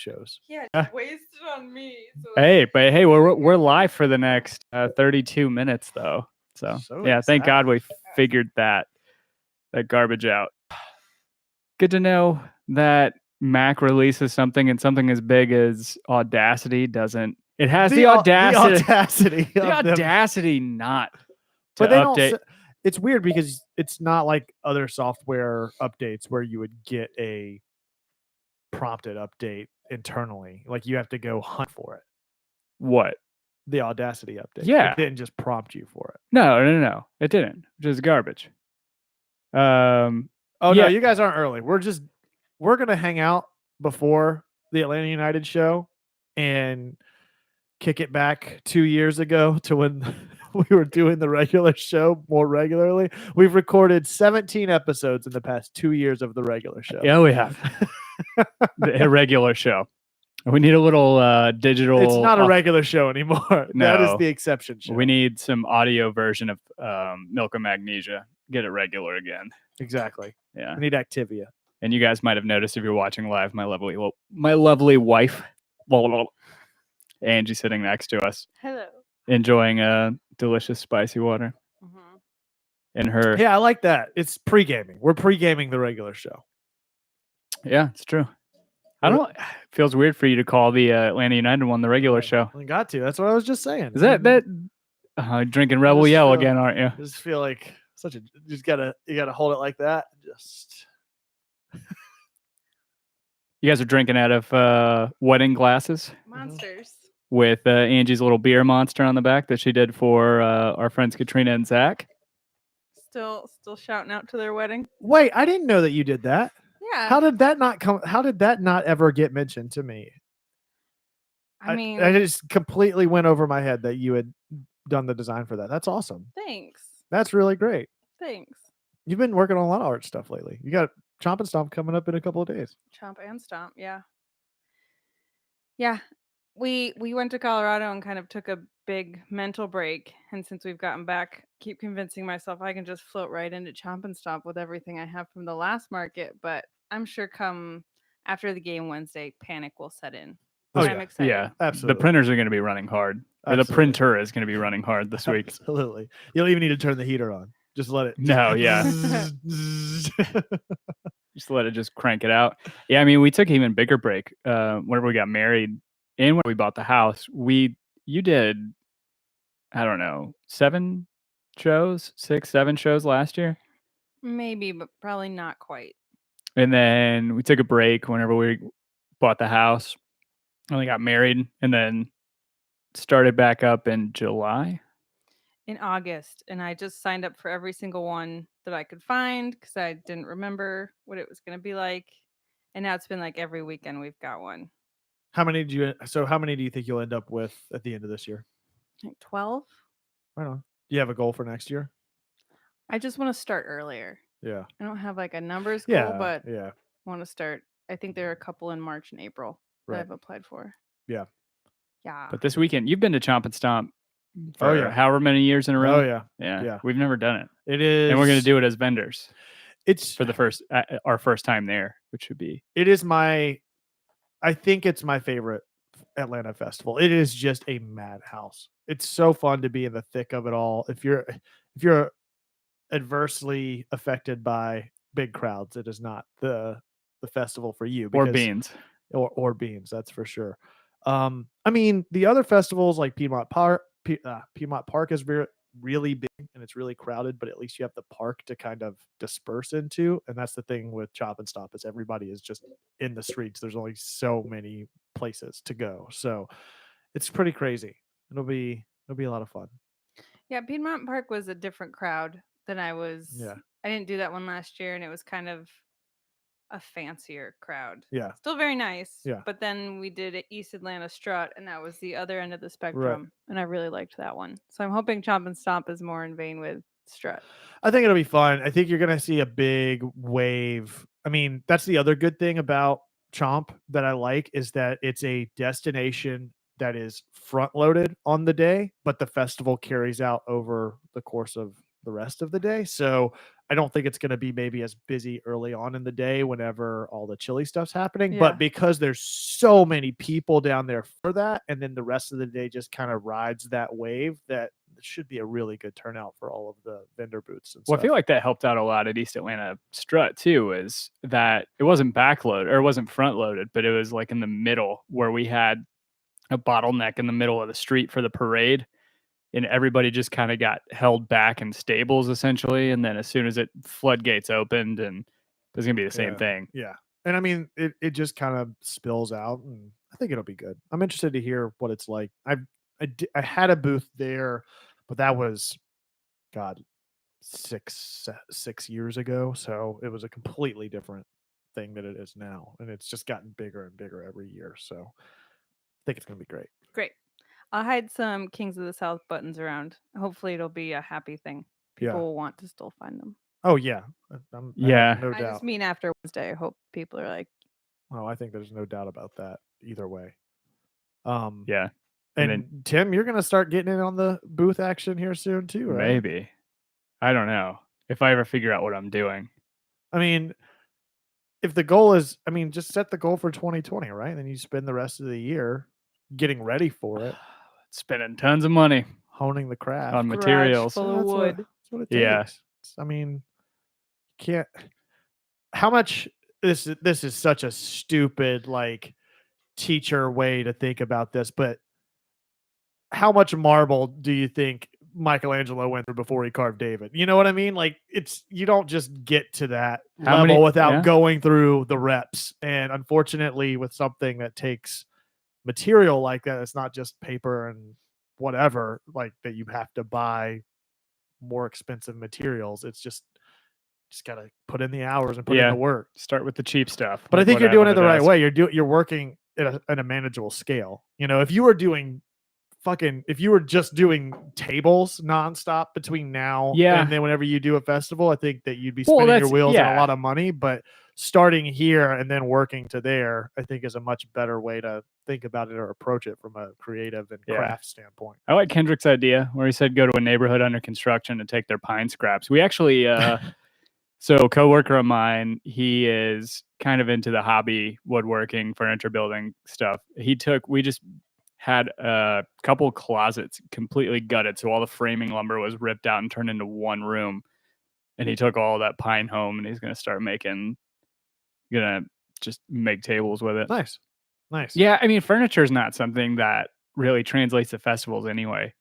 shows. Yeah, wasted on me. So Hey, we're live for the next 32 minutes though. So yeah, thank God we figured that garbage out. Good to know that Mac releases something and something as big as Audacity doesn't. It has the audacity. The audacity not. But they don't. It's weird because it's not like other software updates where you would get a prompted update internally. Like you have to go hunt for it. What? The Audacity update. Yeah. It didn't just prompt you for it. No. It didn't. Which is garbage. No, you guys aren't early. We're gonna hang out before the Atlanta United show and kick it back 2 years ago to when we were doing the regular show more regularly. We've recorded 17 episodes in the past 2 years of the regular show. Yeah, we have. The irregular show. We need a little digital. It's not a regular show anymore. No. That is the exception show. We need some audio version of Milk and Magnesia. Get it regular again. Exactly. Yeah. We need Activia. And you guys might have noticed if you're watching live, my lovely wife, Angie, sitting next to us. Hello. Enjoying delicious spicy water. Mm-hmm. And her. Yeah, I like that. It's pre-gaming. We're pre-gaming the regular show. Yeah, it's true. It feels weird for you to call the Atlanta United one the regular show. I got to. That's what I was just saying. Is that drinking Rebel Yell again, aren't you? I just feel like you gotta hold it like that. Just you guys are drinking out of wedding glasses. Monsters. With Angie's little beer monster on the back that she did for our friends Katrina and Zach. Still shouting out to their wedding. Wait, I didn't know that you did that. Yeah. How did that not ever get mentioned to me? I mean, I just completely went over my head that you had done the design for that. That's awesome. Thanks. That's really great. Thanks. You've been working on a lot of art stuff lately. You got Chomp and Stomp coming up in a couple of days. Chomp and Stomp, yeah. Yeah. We went to Colorado and kind of took a big mental break. And since we've gotten back, keep convincing myself I can just float right into Chomp and Stomp with everything I have from the last market. But I'm sure come after the game Wednesday, panic will set in. I'm excited. Yeah, absolutely. The printers are going to be running hard. Or the printer is going to be running hard this week. Absolutely. You don't even need to turn the heater on. Just let it. No, yeah. Just let it just crank it out. Yeah, I mean, we took an even bigger break whenever we got married and when we bought the house. You did, I don't know, 7 shows, 6, 7 shows last year? Maybe, but probably not quite. And then we took a break whenever we bought the house. And we got married and then started back up in July. In August. And I just signed up for every single one that I could find because I didn't remember what it was going to be like. And now it's been like every weekend we've got one. How many do you think you'll end up with at the end of this year? Like 12. Right on. Do you have a goal for next year? I just want to start earlier. Yeah. I don't have like a numbers goal, but I want to start. I think there are a couple in March and April that I've applied for. Yeah. Yeah. But this weekend, you've been to Chomp and Stomp for however many years in a row. Oh, yeah. Yeah. We've never done it. It is. And we're going to do it as vendors. It's for the our first time there, which would be. It is I think it's my favorite Atlanta festival. It is just a madhouse. It's so fun to be in the thick of it all. If you're adversely affected by big crowds, it is not the festival for you. Or beans. Or beans, that's for sure. I mean, the other festivals like Piedmont Park is really big and it's really crowded, but at least you have the park to kind of disperse into. And that's the thing with Chop and Stop is everybody is just in the streets. There's only so many places to go. So it's pretty crazy. It'll be a lot of fun. Yeah, Piedmont Park was a different crowd than I was. Yeah. I didn't do that one last year and it was kind of a fancier crowd. Yeah. Still very nice. Yeah. But then we did East Atlanta Strut and that was the other end of the spectrum. Right. And I really liked that one. So I'm hoping Chomp and Stomp is more in vein with Strut. I think it'll be fun. I think you're going to see a big wave. I mean, that's the other good thing about Chomp that I like is that it's a destination that is front loaded on the day, but the festival carries out over the course of the rest of the day. So I don't think it's going to be maybe as busy early on in the day whenever all the chili stuff's happening. Yeah. But because there's so many people down there for that, and then the rest of the day just kind of rides that wave, that it should be a really good turnout for all of the vendor booths and Well, stuff. I feel like that helped out a lot at East Atlanta Strut too, is that it wasn't backloaded or it wasn't front loaded, but it was like in the middle where we had a bottleneck in the middle of the street for the parade. And everybody just kind of got held back in stables essentially. And then as soon as it floodgates opened, and it's gonna be the same thing. Yeah. And I mean, it just kind of spills out, and I think it'll be good. I'm interested to hear what it's like. I had a booth there, but that was, God, 6 years ago. So it was a completely different thing than it is now, and it's just gotten bigger and bigger every year. So I think it's gonna be great. Great. I'll hide some Kings of the South buttons around. Hopefully, it'll be a happy thing. People will want to still find them. Oh yeah, Yeah. no I doubt. just mean after Wednesday. I hope people are like, Oh, I think there's no doubt about that either way. Yeah. And then Tim, you're gonna start getting in on the booth action here soon too, right? maybe. I don't know. If I ever figure out what I'm doing. I mean, if the goal is, I mean, just set the goal for 2020, right? And then you spend the rest of the year getting ready for it, Spending tons of money honing the craft. on garage materials. full of That's wood. that's what it Yeah. takes. I mean, can't. How much? This is such a stupid like teacher way to think about this, but how much marble do you think Michelangelo went through before he carved David? You know what I mean? Like, it's, you don't just get to that How level many- without yeah. going through the reps. And unfortunately, with something that takes material like that, it's not just paper and whatever, like that you have to buy more expensive materials. It's just gotta put in the hours and put in Yeah. the work. Start with the cheap stuff. But I like think what you're have doing on it the the right desk. way. You're working at a manageable scale. You know, if you were doing if you were just doing tables nonstop between now Yeah. and then whenever you do a festival, I think that you'd be Well, spinning your that's- wheels and a yeah. lot of money. But starting here and then working to there, I think is a much better way to think about it or approach it from a creative and Yeah. craft standpoint. I like Kendrick's idea where he said go to a neighborhood under construction and take their pine scraps. We actually, so a coworker of mine, he is kind of into the hobby woodworking, furniture building stuff. We just had a couple closets completely gutted. So all the framing lumber was ripped out and turned into one room. And he took all that pine home and he's going to start just make tables with it. Nice. Yeah, I mean, furniture is not something that really translates to festivals anyway.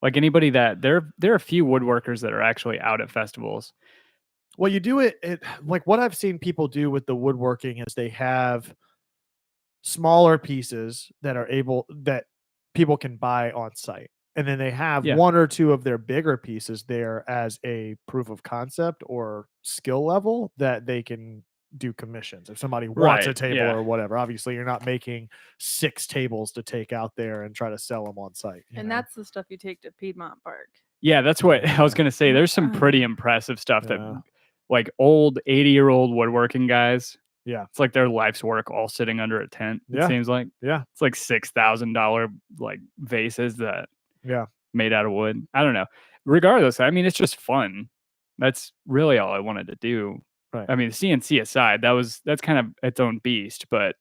Like anybody that there are a few woodworkers that are actually out at festivals. Well, you do it like what I've seen people do with the woodworking is they have smaller pieces that people can buy on site. And then they have Yeah. one or two of their bigger pieces there as a proof of concept or skill level that they can do commissions if somebody wants a Right, table yeah. or whatever. Obviously, you're not making 6 tables to take out there and try to sell them on site. you And know? that's the stuff you take to Piedmont Park. Yeah, that's what I was going to say. There's some pretty impressive stuff Yeah. that like old 80-year-old woodworking guys. Yeah. It's like their life's work all sitting under a tent. It Yeah. seems like. Yeah. It's like $6,000 like vases that Yeah. made out of wood. I don't know. Regardless, I mean, it's just fun. That's really all I wanted to do. Right. I mean, the CNC aside, that's kind of its own beast, but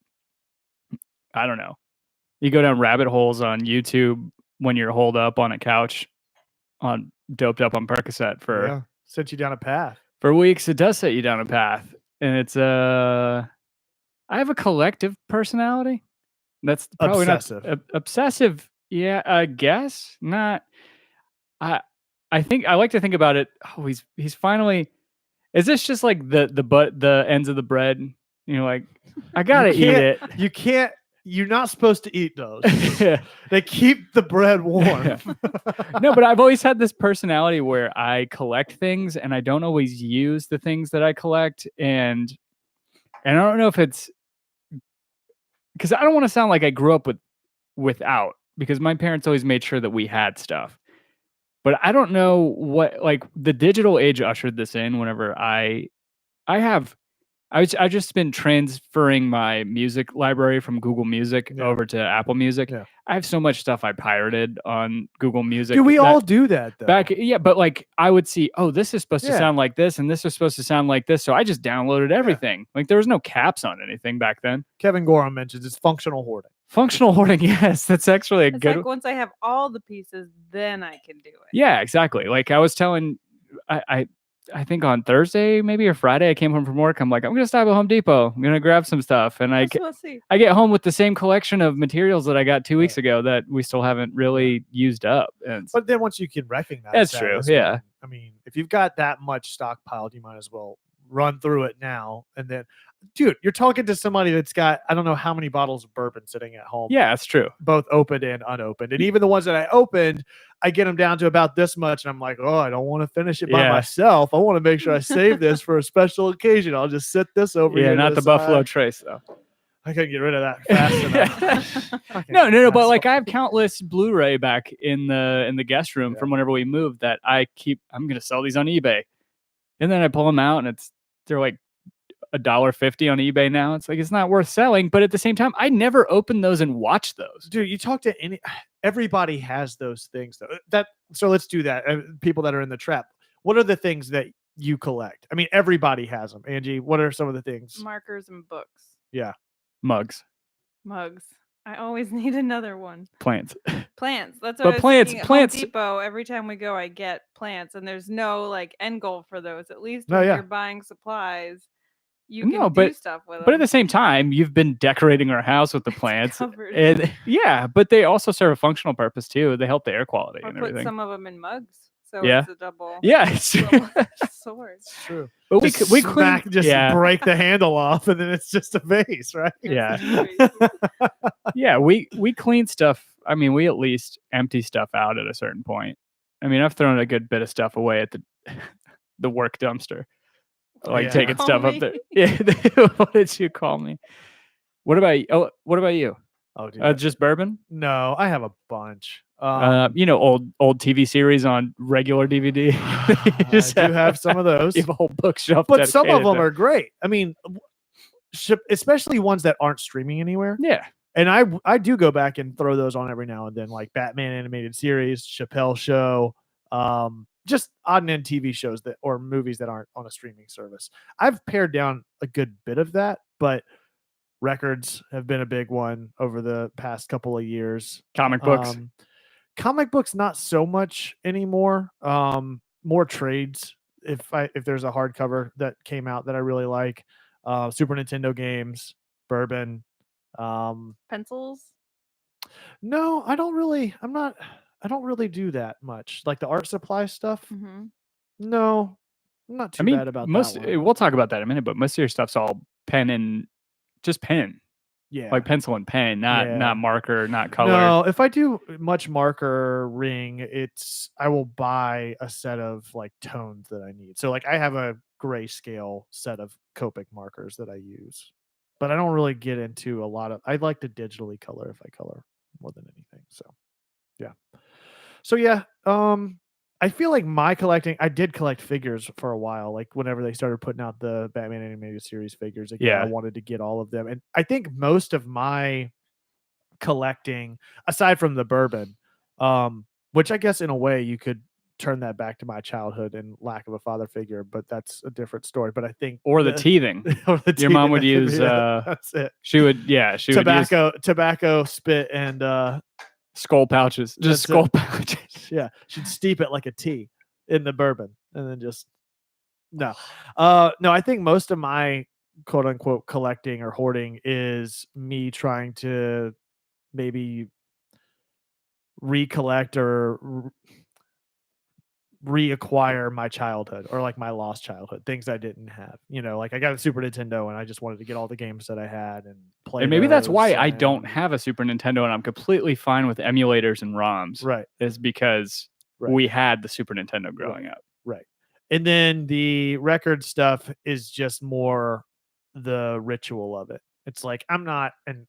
I don't know. You go down rabbit holes on YouTube when you're holed up on a couch doped up on Percocet for Sent you down a path. for weeks. It does set you down a path. And it's I have a collective personality. That's probably Obsessive. not obsessive. Yeah, I guess not. I think I like to think about it. Oh, he's finally. Is this just like the ends of the bread? You know, like I gotta eat it. You can't. You're not supposed to eat those. They keep the bread warm. No, but I've always had this personality where I collect things and I don't always use the things that I collect, and I don't know if it's because I don't want to sound like I grew up without, because my parents always made sure that we had stuff. But I don't know what, like, the digital age ushered this in whenever I have I've just been transferring my music library from Google Music over to Apple Music. Yeah. I have so much stuff I pirated on Google Music. Do we all do that though? But like I would see, oh, this is supposed to sound like this, and this is supposed to sound like this. So I just downloaded everything. Like there was no caps on anything back then. Kevin Gorham mentions it's functional hoarding. Functional hoarding, yes, that's actually a good. Like once I have all the pieces, then I can do it. Yeah, exactly. Like I was telling, I think on Thursday, maybe or Friday, I came home from work. I'm like, I'm gonna stop at Home Depot. I'm gonna grab some stuff, and I get home with the same collection of materials that I got 2 weeks ago that we still haven't really used up. But then once you can recognize that's true. Yeah. I mean, if you've got that much stockpiled, you might as well run through it now. And then, dude, you're talking to somebody that's got I don't know how many bottles of bourbon sitting at home. Yeah, that's true. Both opened and unopened, and even the ones that I opened, I get them down to about this much, and I'm like, oh, I don't want to finish it by myself. I want to make sure I save this for a special occasion. I'll just sit this over here. Yeah, not the Buffalo Trace though. I couldn't get rid of that fast enough. No. But like I have countless Blu-ray back in the guest room from whenever we moved that I'm gonna sell these on eBay, and then I pull them out, and they're like $1.50 on eBay now. It's like it's not worth selling, but at the same time, I never open those and watch those. Dude, you talk to everybody has those things though. So let's do that. People that are in the trap. What are the things that you collect? I mean, everybody has them. Angie, what are some of the things? Markers and books. Yeah. Mugs. I always need another one. Plants. That's what plants. Home Depot, every time we go, I get plants, and there's no like end goal for those. At least when you're buying supplies, you can do stuff with them. But at the same time, you've been decorating our house with the plants. And but they also serve a functional purpose too. They help the air quality and everything. Put some of them in mugs. So it's a double. Yeah, it's sword. It's true. But we break the handle off, and then it's just a vase, right? Yeah. Yeah, we clean stuff. I mean, we at least empty stuff out at a certain point. I mean, I've thrown a good bit of stuff away at the work dumpster. Like taking stuff up there. Yeah. What did you call me? What about you? Oh, dude. Just bourbon? No, I have a bunch. Old TV series on regular DVD. I do have some of those. You have a whole bookshelf. But some of them are great. I mean, especially ones that aren't streaming anywhere. Yeah. And I do go back and throw those on every now and then, like Batman animated series, Chappelle Show, just odd and end TV shows or movies that aren't on a streaming service. I've pared down a good bit of that, but records have been a big one over the past couple of years. Comic books. Comic books, not so much anymore. More trades. If there's a hardcover that came out that I really like, Super Nintendo games, bourbon, pencils. No, I don't really do that much. Like the art supply stuff. Mm-hmm. No, I'm not too bad about that one. We'll talk about that in a minute, but most of your stuff's all pen and just pen. Yeah. Like pencil and pen, not marker, not color. No, if I do much markering, I will buy a set of like tones that I need. So like I have a grayscale set of Copic markers that I use. But I don't really get into a lot of. I like to digitally color if I color more than anything. So yeah. I feel like I did collect figures for a while. Like whenever they started putting out the Batman animated series figures again, I wanted to get all of them. And I think most of my collecting, aside from the bourbon, which I guess in a way you could turn that back to my childhood and lack of a father figure, but that's a different story. But I think the teething. Your mom would use that's it. She would tobacco, spit, and skull pouches. Just skull pouches. Yeah. She'd steep it like a tea in the bourbon and then just no. I think most of my quote unquote collecting or hoarding is me trying to maybe recollect or reacquire my childhood or like my lost childhood, things I didn't have. Like I got a Super Nintendo and I just wanted to get all the games that I had and play. And maybe that's why I don't have a Super Nintendo and I'm completely fine with emulators and ROMs. Right. Is because we had the Super Nintendo growing up. Right. And then the record stuff is just more the ritual of it. It's like I'm not an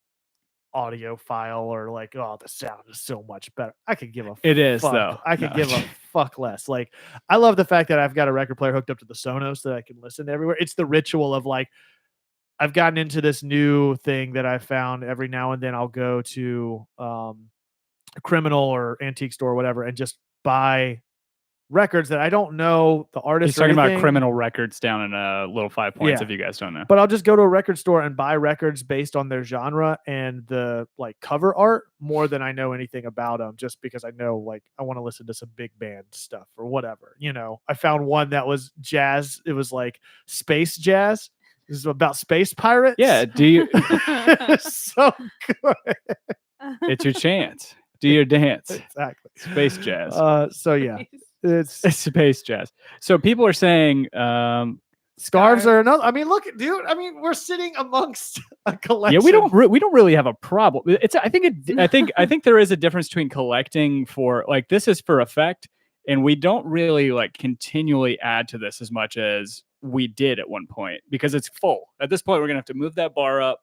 audiophile or like, oh, the sound is so much better. I could give a It is fuck. though. I could give a fuck less. Like I love the fact that I've got a record player hooked up to the Sonos that I can listen to everywhere. It's the ritual of like I've gotten into this new thing that I found. Every now and then I'll go to a criminal or antique store or whatever and just buy records that I don't know the artist. He's talking about criminal records down in Little 5 Points. Yeah. If you guys don't know, but I'll just go to a record store and buy records based on their genre and the like cover art more than I know anything about them, just because I know like I want to listen to some big band stuff or whatever. I found one that was jazz. It was like space jazz. This is about space pirates. Yeah. Do you? So good. It's your chance. Do your dance. Exactly. Space jazz. So yeah, it's space jazz. So people are saying scarves are another. I mean, look, dude. I mean, we're sitting amongst a collection. Yeah, we don't really have a problem. I think there is a difference between collecting for like this is for effect, and we don't really like continually add to this as much as we did at one point because it's full. At this point, we're gonna have to move that bar up,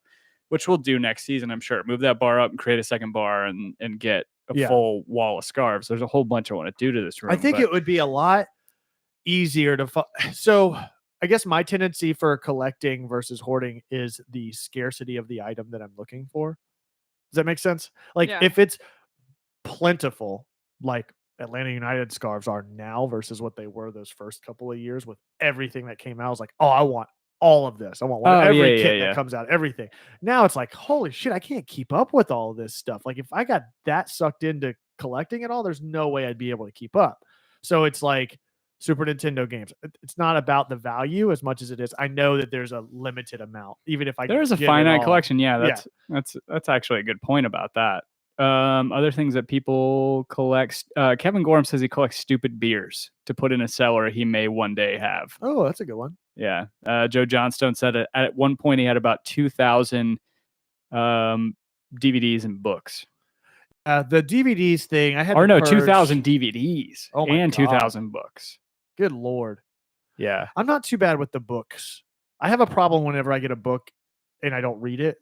which we'll do next season, I'm sure. Move that bar up and create a second bar and get a full wall of scarves. There's a whole bunch I want to do to this room. I think it would be a lot easier to so I guess my tendency for collecting versus hoarding is the scarcity of the item that I'm looking for. Does that make sense? Like if it's plentiful, like Atlanta United scarves are now versus what they were those first couple of years with everything that came out, I was like, oh, I want all of this. I want every kit that comes out, everything. Now it's like, holy shit, I can't keep up with all of this stuff. Like if I got that sucked into collecting it all, there's no way I'd be able to keep up. So it's like Super Nintendo games. It's not about the value as much as it is. I know that there's a limited amount, even if I there's a finite collection. Yeah, that's actually a good point about that. Other things that people collect. Kevin Gorham says he collects stupid beers to put in a cellar he may one day have. Oh, that's a good one. Yeah. Joe Johnstone said at one point he had about 2,000 DVDs and books. The DVDs thing, I had 2,000 DVDs and 2,000 books. Good Lord. Yeah. I'm not too bad with the books. I have a problem whenever I get a book and I don't read it.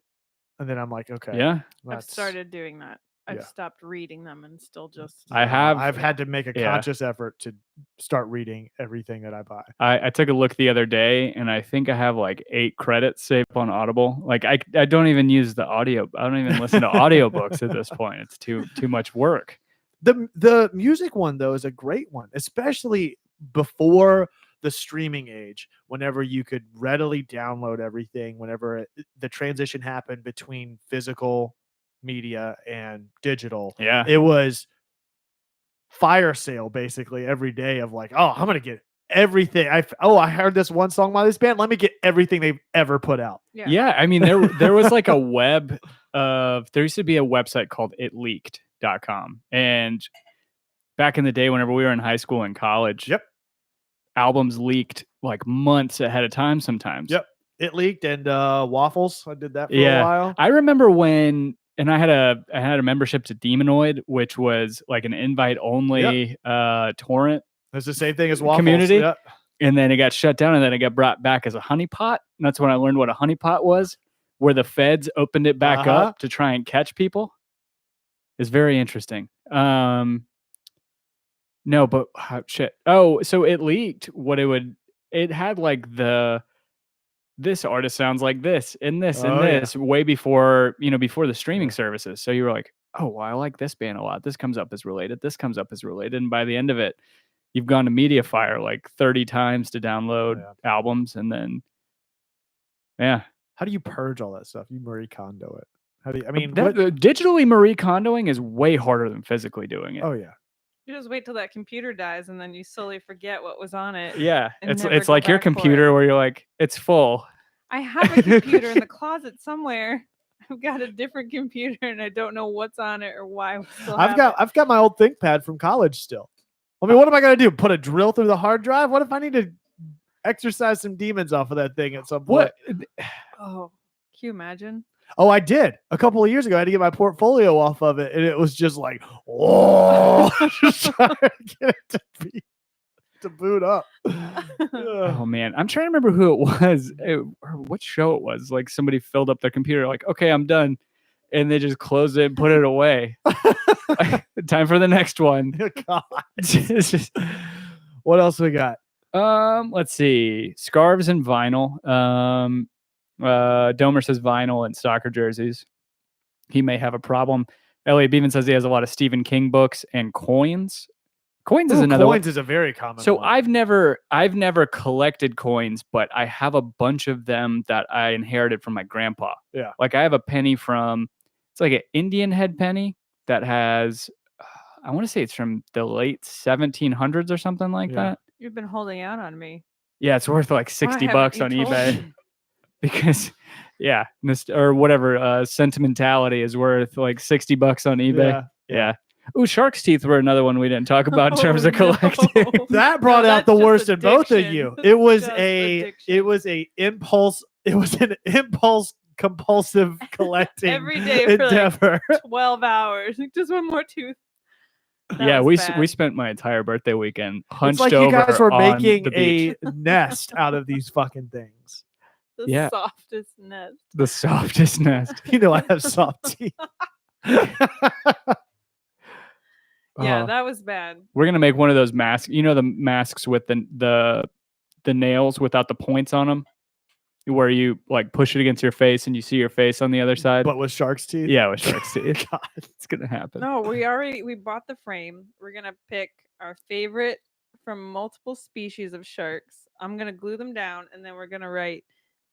And then I'm like, okay. Yeah. I've started doing that. I've stopped reading them and still just. I've had to make a conscious effort to start reading everything that I buy. I took a look the other day and I think I have like 8 credits saved on Audible. Like I don't even use the audio. I don't even listen to audiobooks at this point. It's too much work. The music one though is a great one, especially before the streaming age, whenever you could readily download everything, whenever the transition happened between physical media and digital. Yeah. It was fire sale basically every day of like, oh, I'm going to get everything. I heard this one song by this band. Let me get everything they've ever put out. Yeah. I mean, there was like a there used to be a website called itleaked.com. And back in the day, whenever we were in high school and college, albums leaked like months ahead of time sometimes. Yep. It leaked and Waffles. I did that for a while. I remember when and I had a membership to Demonoid, which was like an invite only torrent. It's the same thing as Waffles. Community. Yep. And then it got shut down and then it got brought back as a honeypot. And that's when I learned what a honeypot was, where the feds opened it back up to try and catch people. It's very interesting. No, but shit. Oh, so it leaked what it had like this artist sounds like this and this and this way before, before the streaming services. So you were like, oh, well, I like this band a lot. This comes up as related. This comes up as related. And by the end of it, you've gone to MediaFire like 30 times to download albums. And then, How do you purge all that stuff? You Marie Kondo it. How do you, I mean, digitally Marie Kondoing is way harder than physically doing it. Oh, yeah. You just wait till that computer dies and then you slowly forget what was on it. Yeah. It's like your computer where you're like, it's full. I have a computer in the closet somewhere. I've got a different computer and I don't know what's on it or why. I've got my old ThinkPad from college still. I mean, what am I going to do? Put a drill through the hard drive? What if I need to exercise some demons off of that thing at some point? Oh, can you imagine? Oh, I did. A couple of years ago, I had to get my portfolio off of it, and it was just like, oh, just trying to get it to boot up. Oh, man. I'm trying to remember who it was, or what show it was. Like, somebody filled up their computer, like, okay, I'm done. And they just closed it and put it away. Time for the next one. God. What else we got? Let's see. Scarves and vinyl. Domer says vinyl and soccer jerseys. He may have a problem. Elliot Beeman says he has a lot of Stephen King books and coins. Coins is another one. Coins is a very common So one. I've never collected coins, but I have a bunch of them that I inherited from my grandpa. Yeah. Like I have a penny it's like an Indian head penny that has, I want to say it's from the late 1700s or something like that. You've been holding out on me. Yeah, it's worth like $60 on eBay. Me? Because or whatever, sentimentality is worth like $60 on eBay. Yeah. Ooh, shark's teeth were another one we didn't talk about in terms of collecting. That brought out the worst in both of you. It was an impulse compulsive collecting every day endeavor. For like 12 hours. Just one more tooth. We spent my entire birthday weekend hunched over. It's like over. You guys were on making a nest out of these fucking things. The softest nest. The softest nest. You know I have soft teeth. Yeah, that was bad. We're gonna make one of those masks. You know the masks with the nails without the points on them, where you like push it against your face and you see your face on the other side. But with shark's teeth. Yeah, with shark's teeth. God, it's gonna happen. No, we bought the frame. We're gonna pick our favorite from multiple species of sharks. I'm gonna glue them down, and then we're gonna write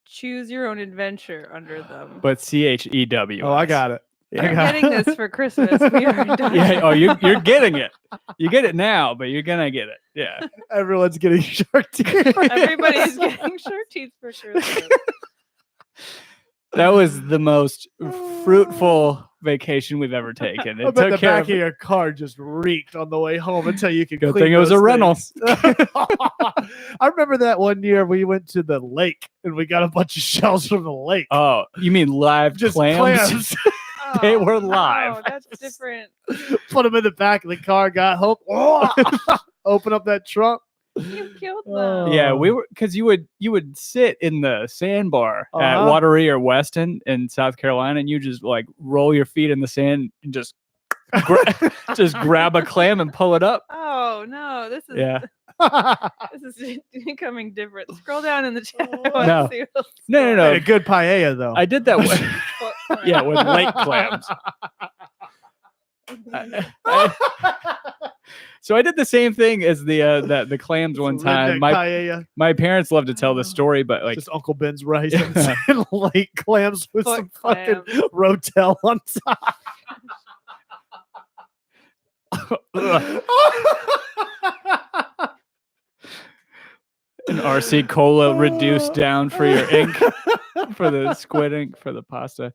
"Choose Your Own Adventure" under them. But CHEW. Oh, I got it. You're getting this for Christmas. We are done. Yeah. Oh, you're getting it. You get it now, but you're gonna get it. Yeah. Everyone's getting shark teeth. Everybody's getting shark teeth for Christmas. That was the most fruitful vacation we've ever taken. I bet the back of your car just reeked on the way home until you could. Good thing it was a rental. I remember that one year we went to the lake and we got a bunch of shells from the lake. Oh, you mean live clams? They were live. Oh, that's different. Put them in the back of the car. Got home. Open up that trunk. You killed them. Yeah, we were because you would sit in the sandbar at Wateree or Weston in South Carolina, and you just like roll your feet in the sand and just just grab a clam and pull it up. Oh no, this is this is becoming different. Scroll down in the chat. No. A good paella though. I did that with with lake clams. So I did the same thing as the clams one time. My parents love to tell the story, but like just Uncle Ben's rice and lake clams with some fucking Rotel on top. An RC Cola reduced down for your ink, for the squid ink, for the pasta.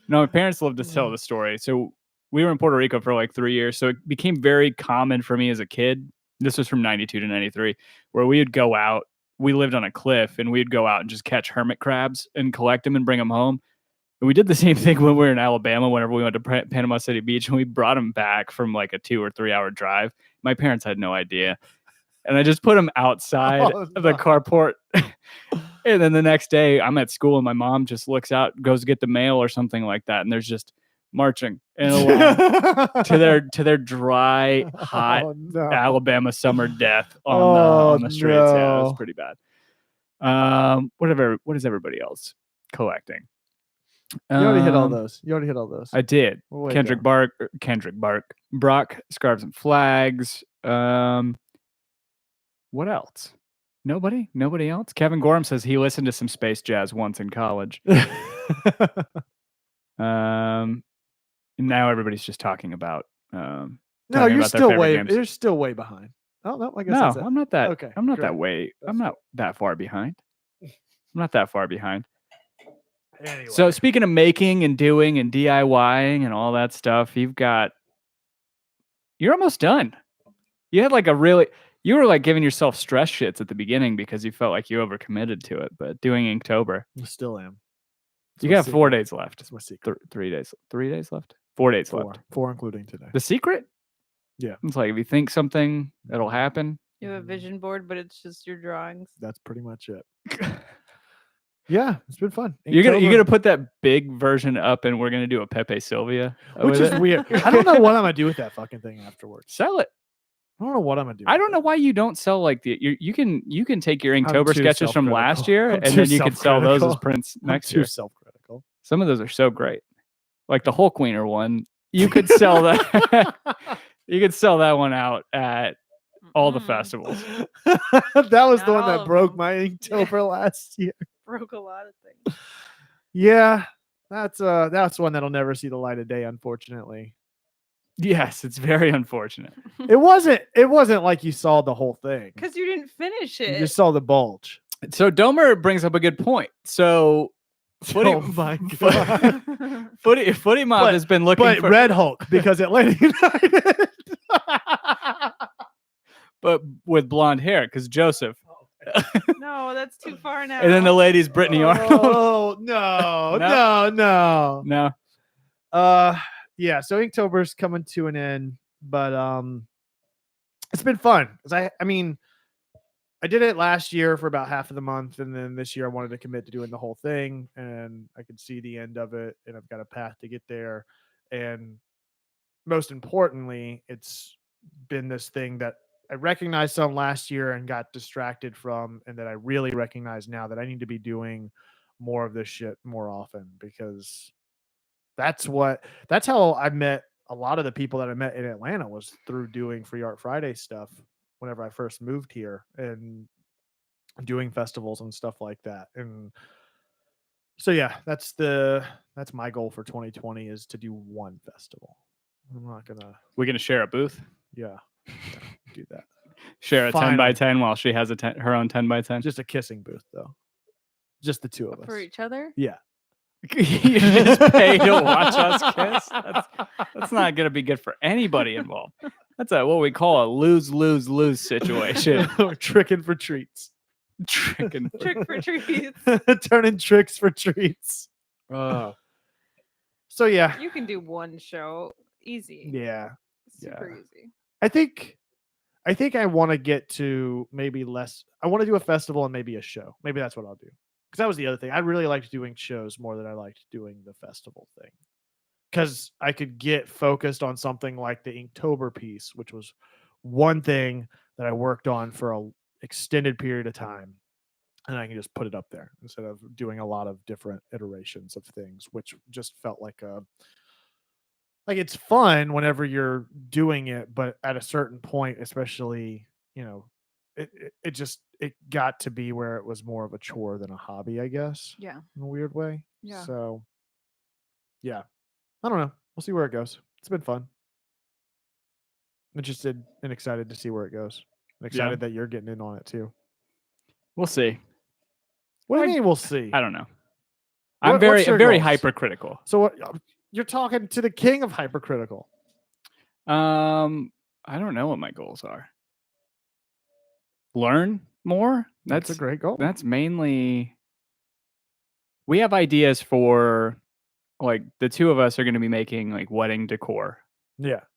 No, my parents love to tell the story. So we were in Puerto Rico for like 3 years. So it became very common for me as a kid. This was from 92 to 93, where we would go out. We lived on a cliff and we'd go out and just catch hermit crabs and collect them and bring them home. And we did the same thing when we were in Alabama, whenever we went to Panama City Beach, and we brought them back from like a 2 or 3 hour drive. My parents had no idea. And I just put them outside of the carport. And then the next day I'm at school and my mom just looks out, goes to get the mail or something like that. And there's just marching in a line to their dry, hot Alabama summer death on the streets. No. Yeah, it was pretty bad. What is everybody else collecting? You already hit all those. I did. Kendrick Bark, Brock, Scarves and Flags. What else? Nobody else? Kevin Gorham says he listened to some space jazz once in college. Now everybody's just talking about no, you're still way behind. Oh no, I guess no, I'm not that. Okay, I'm not that way. I'm not that far behind. Anyway. So speaking of making and doing and DIYing and all that stuff, you're almost done. You had like you were like giving yourself stress shits at the beginning because you felt like you overcommitted to it, but doing Inktober. I still am. You got 4 days left. That's my secret. 3 days. 3 days left? 4 days left. 4 including today. The secret? Yeah. It's like if you think something, it'll happen. You have a vision board, but it's just your drawings. That's pretty much it. Yeah, it's been fun. You're gonna put that big version up, and we're gonna do a Pepe Sylvia, which is weird. I don't know what I'm gonna do with that fucking thing afterwards. Sell it. I don't know what I'm gonna do. I don't know why you don't sell like you can take your I'm Inktober too sketches from last self-critical. year I'm and too then you can sell those as self-critical. prints I'm next too year. self-critical. Some of those are so great. Like the Hulk Wiener one, you could sell that. You could sell that one out at all the festivals. That was Not the one all that of broke them. my Inktober last year. Broke a lot of things. Yeah, that's one that'll never see the light of day, unfortunately. Yes, it's very unfortunate. It wasn't like you saw the whole thing. Because you didn't finish You it. just saw the bulge. So Domer brings up a good point. So Oh my god. Footy Mob has been looking for Red Hulk because Atlanta United. but with blonde hair because Joseph. No, that's too far now. And then the lady's Brittany Arnold. Oh no, No. no. No. Yeah, so Inktober's coming to an end, but it's been fun. I mean, I did it last year for about half of the month, and then this year I wanted to commit to doing the whole thing, and I could see the end of it, and I've got a path to get there. And most importantly, it's been this thing that I recognized some last year and got distracted from, and that I really recognize now that I need to be doing more of this shit more often, because that's how I met a lot of the people that I met in Atlanta was through doing Free Art Friday stuff whenever I first moved here and doing festivals and stuff like that. And so yeah, that's my goal for 2020 is to do one festival. I'm not gonna We're gonna share a booth. yeah do that. Share a 10 by 10 while she has her own 10 by 10. Just a kissing booth though. Just the two of us. For each other? Yeah. You just pay to watch us kiss. That's not gonna be good for anybody involved. That's what we call a lose situation. Tricking for treats. Trick for treats. Turning tricks for treats. So yeah. You can do one show easy. Yeah. Super easy. I think I want to get to maybe less. I want to do a festival and maybe a show. Maybe that's what I'll do. Because that was the other thing. I really liked doing shows more than I liked doing the festival thing. Because I could get focused on something like the Inktober piece, which was one thing that I worked on for an extended period of time. And I can just put it up there instead of doing a lot of different iterations of things, which just felt like it's fun whenever you're doing it, but at a certain point, especially, it got to be where it was more of a chore than a hobby, I guess. Yeah. In a weird way. Yeah. So yeah. I don't know. We'll see where it goes. It's been fun. Interested and excited to see where it goes. I'm excited that you're getting in on it too. We'll see. What do you mean we'll see? I don't know. I'm very hypercritical. So what you're talking to the king of hypercritical. I don't know what my goals are. Learn more. That's a great goal. That's mainly. We have ideas for, like, the two of us are going to be making like wedding decor,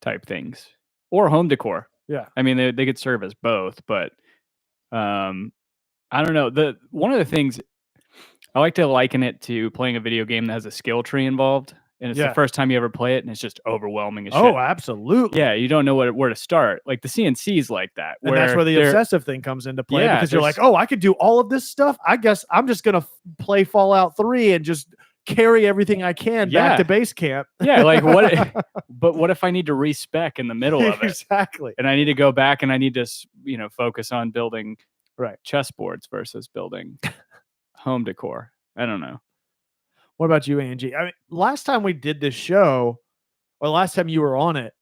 type things, or home decor. Yeah, I mean they could serve as both, but I don't know. One of the things I like to liken it to playing a video game that has a skill tree involved. And it's the first time you ever play it, and it's just overwhelming as shit. Oh, absolutely. Yeah, you don't know where to start. Like the CNC's like that. And that's where the obsessive thing comes into play, because you're like, oh, I could do all of this stuff. I guess I'm just going to play Fallout 3 and just carry everything I can back to base camp. Yeah, like what if I need to respec in the middle of it? Exactly. And I need to go back and I need to, focus on building chessboards versus building home decor. I don't know. What about you, Angie? I mean, last time we did this show, or last time you were on it,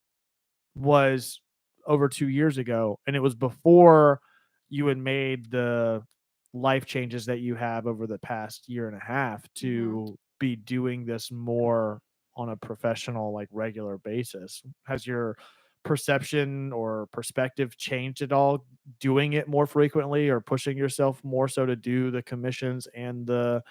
was over 2 years ago, and it was before you had made the life changes that you have over the past year and a half to be doing this more on a professional, like regular basis. Has your perception or perspective changed at all doing it more frequently, or pushing yourself more so to do the commissions and the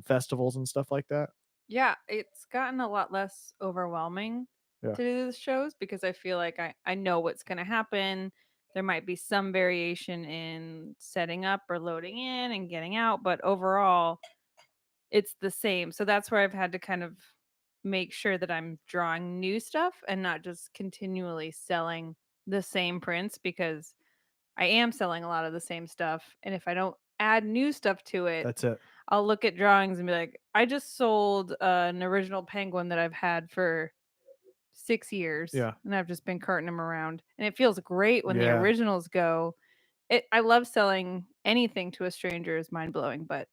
festivals and stuff like that? Yeah, it's gotten a lot less overwhelming to do the shows, because I feel like I know what's going to happen. There might be some variation in setting up or loading in and getting out, but overall it's the same. So that's where I've had to kind of make sure that I'm drawing new stuff and not just continually selling the same prints because I am selling a lot of the same stuff. And if I don't add new stuff to it, That's it. I'll look at drawings and be like, I just sold an original penguin that I've had for 6 years. Yeah. And I've just been carting them around. And it feels great when the Yeah. originals go. I love selling anything to a stranger is mind blowing, but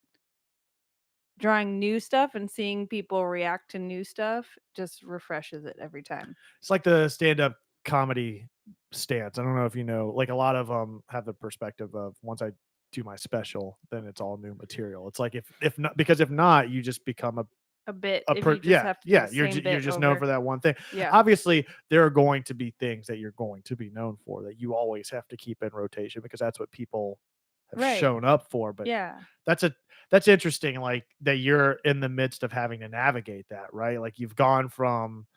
drawing new stuff and seeing people react to new stuff just refreshes it every time. It's like the stand-up comedy stance. I don't know if you know, like a lot of them have the perspective of once I do my special, then it's all new material. It's like if not, because if not, you just become a bit if you just have to do the you're same bit you're just over. known for that one thing. Yeah. Obviously, there are going to be things that you're going to be known for that you always have to keep in rotation because that's what people have Right. shown up for. But Yeah. that's interesting, like that you're in the midst of having to navigate that, right? Like you've gone from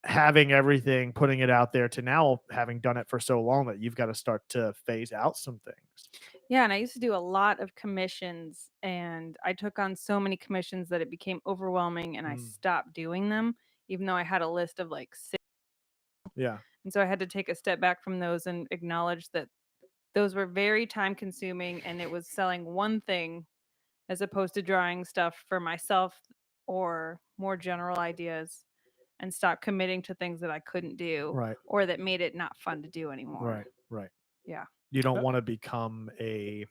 having everything, putting it out there to now having done it for so long that you've got to start to phase out some things. Yeah, and I used to do a lot of commissions and I took on so many commissions that it became overwhelming and I stopped doing them, even though I had a list of like 6. Yeah. And so I had to take a step back from those and acknowledge that those were very time consuming and it was selling one thing as opposed to drawing stuff for myself or more general ideas and stop committing to things that I couldn't do Right. or that made it not fun to do anymore. Right. Yeah. You don't want to become a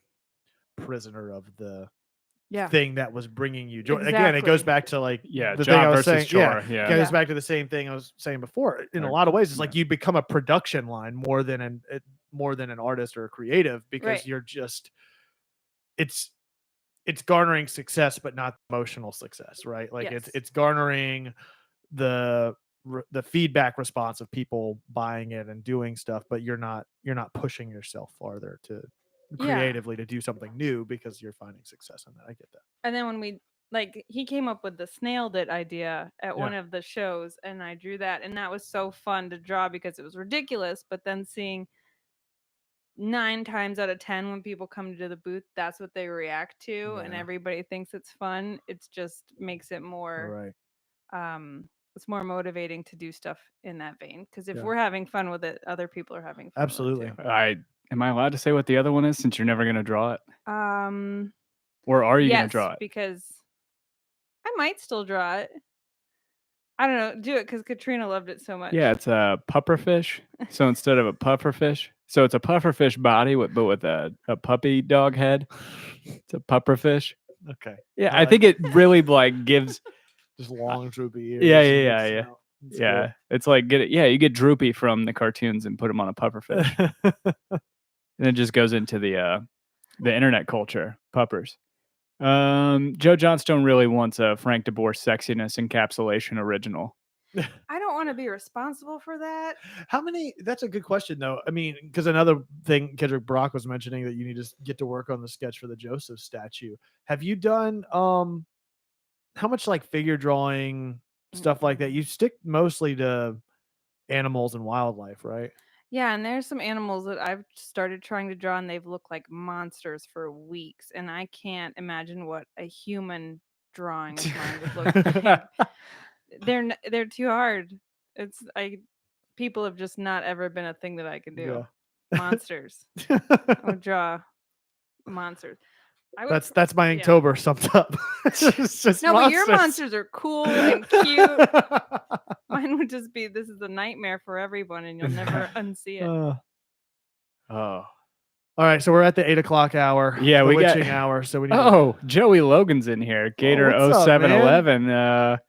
prisoner of the Yeah. thing that was bringing you joy. Exactly. Again, it goes back to like the thing job I was versus saying. chore. It goes back to the same thing I was saying before. In a lot of ways, it's like you become a production line more than an artist or a creative because you're just it's garnering success, but not emotional success, right? Like it's garnering the feedback response of people buying it and doing stuff, but you're not pushing yourself farther to creatively to do something new because you're finding success in that. I get that. And then when he came up with the snailed it idea at one of the shows and I drew that and that was so fun to draw because it was ridiculous, but then seeing 9 times out of 10 when people come to the booth, that's what they react to and everybody thinks it's fun. It just makes it more it's more motivating to do stuff in that vein because if we're having fun with it, other people are having fun. Absolutely. With it too. Am I allowed to say what the other one is since you're never going to draw it? Or are you going to draw it? Because I might still draw it. I don't know. Do it because Katrina loved it so much. Yeah, it's a pufferfish. So instead of a pufferfish, so it's a pufferfish body but with a puppy dog head. It's a pufferfish. Okay. Yeah, I think it really gives just long droopy ears. Yeah. Cool. It's like you get Droopy from the cartoons and put him on a pufferfish. And it just goes into the internet culture, puppers. Joe Johnstone really wants a Frank DeBoer sexiness encapsulation original. I don't want to be responsible for that. That's a good question though. I mean, because another thing Kendrick Brock was mentioning that you need to get to work on the sketch for the Joseph statue. Have you done how much like figure drawing stuff like that? You stick mostly to animals and wildlife, right? Yeah, and there's some animals that I've started trying to draw and they've looked like monsters for weeks and I can't imagine what a human drawing of mine would look like. They're too hard. People have just not ever been a thing that I can do. Yeah. Monsters. I would draw monsters. That's my Inktober summed up. It's just no, monsters. But your monsters are cool and cute. Mine would just be this is a nightmare for everyone and you'll never unsee it. All right, so we're at the 8:00 hour. Yeah, the we witching got hour. So we need Joey Logan's in here. Gator 0711.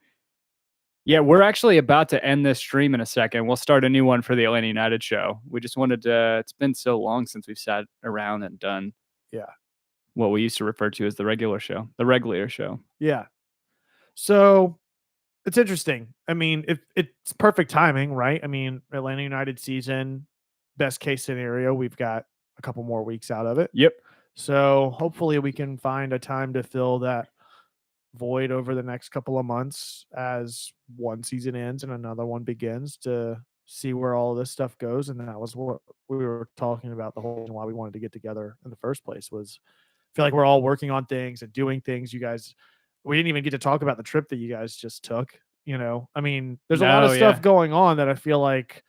Yeah, we're actually about to end this stream in a second. We'll start a new one for the Atlanta United show. We just wanted to. It's been so long since we've sat around and done. What we used to refer to as the regular show. Yeah. So it's interesting. I mean, it's perfect timing, right? I mean, Atlanta United season, best case scenario, we've got a couple more weeks out of it. Yep. So hopefully we can find a time to fill that void over the next couple of months as one season ends and another one begins to see where all this stuff goes. And that was what we were talking about. The whole reason why we wanted to get together in the first place was feel like we're all working on things and doing things. You guys, we didn't even get to talk about the trip that you guys just took. I mean, there's a lot of stuff going on that I feel like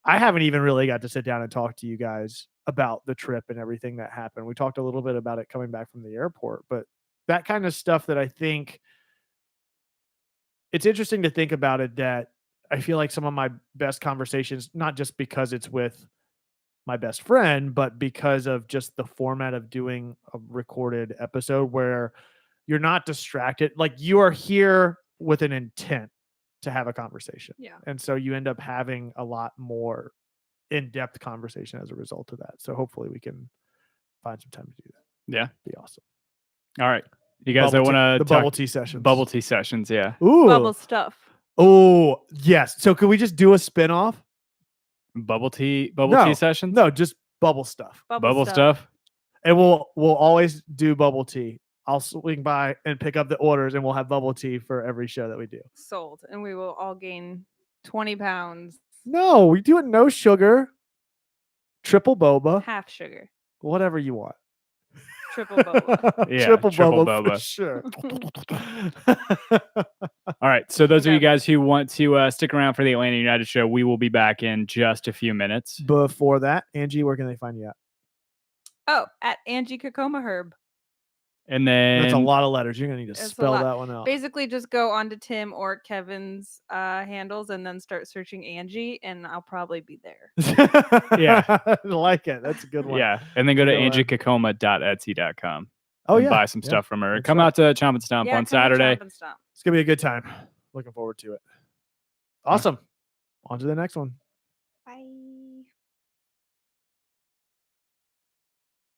I haven't even really got to sit down and talk to you guys about the trip and everything that happened. We talked a little bit about it coming back from the airport, but that kind of stuff that I think it's interesting to think about it, that I feel like some of my best conversations, not just because it's with my best friend, but because of just the format of doing a recorded episode where you're not distracted. Like, you are here with an intent to have a conversation. Yeah. And so you end up having a lot more in-depth conversation as a result of that. So hopefully we can find some time to do that. Yeah. Be awesome. All right. You guys Bubble want tea- to the bubble tea sessions. Bubble tea sessions, yeah. Ooh. Bubble stuff. Oh, yes. So could we just do a spin-off? Bubble tea No. sessions? No, just bubble stuff. Bubble stuff? And we'll always do bubble tea. I'll swing by and pick up the orders, and we'll have bubble tea for every show that we do. Sold. And we will all gain 20 pounds. No, we do it no sugar. Triple boba. Half sugar. Whatever you want. Triple boba. Yeah, triple triple boba. boba. For sure. All right. So those of Okay. you guys who want to stick around for the Atlanta United show, we will be back in just a few minutes. Before that, Angie, where can they find you at? Oh, at Angie Kakoma Herb. And then That's a lot of letters. You're going to need to It's a spell lot. that one out. Basically, just go onto Tim or Kevin's handles and then start searching Angie, and I'll probably be there. Yeah. I like it. That's a good one. Yeah. And then go to Go, angiekakoma.etsy.com. Oh, and yeah. buy some Yeah. stuff from her. That's Come right. out to Chomp and Stomp Yeah, on come to Saturday. Chomp and Stomp. It's going to be a good time. Looking forward to it. Awesome. On to the next one.